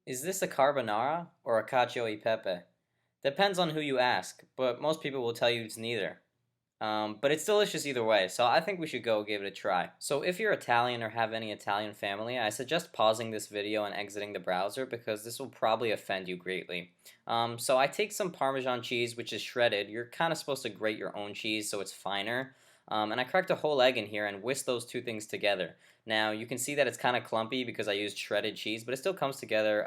Is this a carbonara or a cacio e pepe? Depends on who you ask, but most people will tell you it's neither. But it's delicious either way, so I think we should go give it a try. So if you're Italian or have any Italian family, I suggest pausing this video and exiting the browser because this will probably offend you greatly. So I take some Parmesan cheese, which is shredded. You're kind of supposed to grate your own cheese so it's finer. And I cracked a whole egg in here and whisked those two things together. Now you can see that it's kind of clumpy because I used shredded cheese, but it still comes together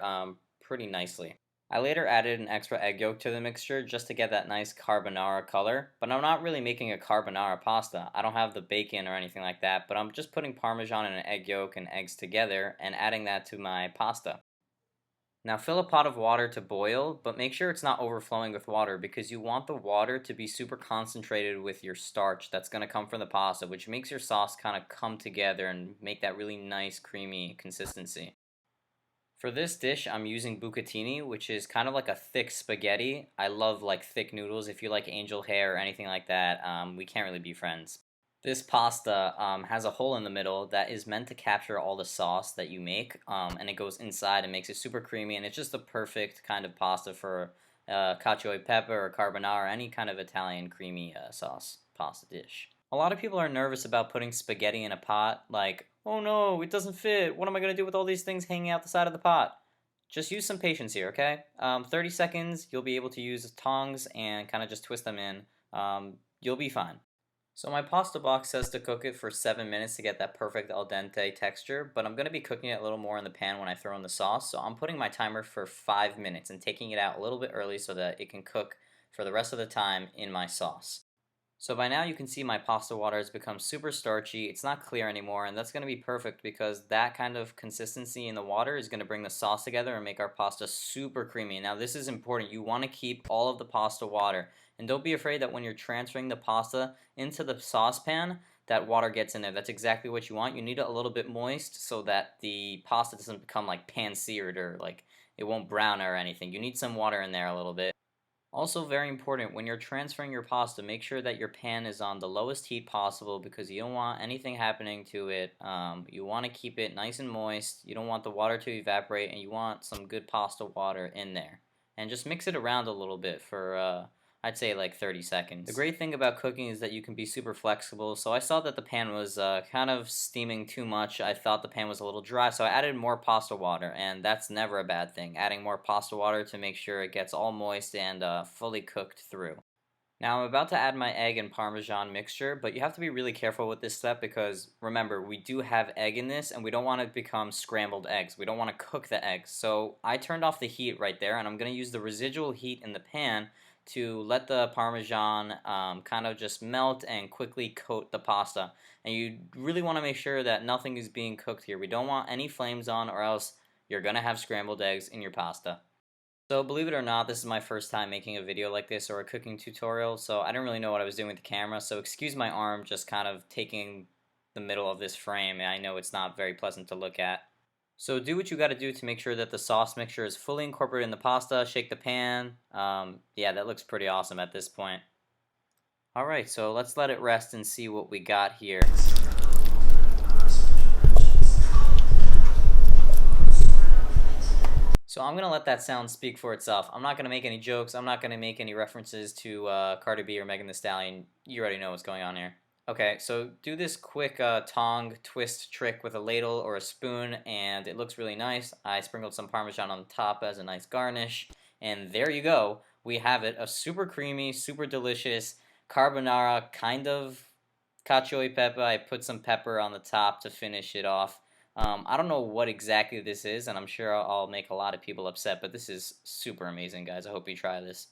pretty nicely. I later added an extra egg yolk to the mixture just to get that nice carbonara color, but I'm not really making a carbonara pasta. I don't have the bacon or anything like that, but I'm just putting Parmesan and an egg yolk and eggs together and adding that to my pasta. Now fill a pot of water to boil, but make sure it's not overflowing with water because you want the water to be super concentrated with your starch that's going to come from the pasta, which makes your sauce kind of come together and make that really nice creamy consistency. For this dish, I'm using bucatini, which is kind of like a thick spaghetti. I love like thick noodles. If you like angel hair or anything like that, we can't really be friends. This pasta has a hole in the middle that is meant to capture all the sauce that you make, and it goes inside and makes it super creamy, and it's just the perfect kind of pasta for cacio e pepe or carbonara, any kind of Italian creamy sauce pasta dish. A lot of people are nervous about putting spaghetti in a pot, like, oh no, it doesn't fit. What am I going to do with all these things hanging out the side of the pot? Just use some patience here, okay? 30 seconds, you'll be able to use tongs and kind of just twist them in. You'll be fine. So my pasta box says to cook it for 7 minutes to get that perfect al dente texture, but I'm going to be cooking it a little more in the pan when I throw in the sauce, so I'm putting my timer for 5 minutes and taking it out a little bit early so that it can cook for the rest of the time in my sauce. So by now you can see my pasta water has become super starchy, it's not clear anymore, and that's going to be perfect because that kind of consistency in the water is going to bring the sauce together and make our pasta super creamy. Now this is important, you want to keep all of the pasta water, and don't be afraid that when you're transferring the pasta into the saucepan, that water gets in there. That's exactly what you want. You need it a little bit moist so that the pasta doesn't become like pan-seared or like it won't brown or anything. You need some water in there a little bit. Also very important, when you're transferring your pasta, make sure that your pan is on the lowest heat possible because you don't want anything happening to it. You want to keep it nice and moist, you don't want the water to evaporate, and you want some good pasta water in there. And just mix it around a little bit for, I'd say like 30 seconds. The great thing about cooking is that you can be super flexible, so I saw that the pan was kind of steaming too much. I thought the pan was a little dry, so I added more pasta water, and that's never a bad thing, adding more pasta water to make sure it gets all moist and fully cooked through. Now I'm about to add my egg and Parmesan mixture, but you have to be really careful with this step because remember, we do have egg in this and we don't want it to become scrambled eggs. We don't want to cook the eggs. So I turned off the heat right there and I'm going to use the residual heat in the pan to let the Parmesan kind of just melt and quickly coat the pasta. And you really want to make sure that nothing is being cooked here. We don't want any flames on or else you're going to have scrambled eggs in your pasta. So believe it or not, this is my first time making a video like this or a cooking tutorial, so I didn't really know what I was doing with the camera, so excuse my arm just kind of taking the middle of this frame. I know it's not very pleasant to look at. So do what you got to do to make sure that the sauce mixture is fully incorporated in the pasta. Shake the pan. Yeah, that looks pretty awesome at this point. Alright, so let's let it rest and see what we got here. So I'm going to let that sound speak for itself. I'm not going to make any jokes. I'm not going to make any references to Cardi B or Megan Thee Stallion. You already know what's going on here. Okay, so do this quick tong twist trick with a ladle or a spoon, and it looks really nice. I sprinkled some Parmesan on the top as a nice garnish, and there you go. We have it, a super creamy, super delicious carbonara, kind of cacio e pepe. I put some pepper on the top to finish it off. I don't know what exactly this is, and I'm sure I'll make a lot of people upset, but this is super amazing, guys. I hope you try this.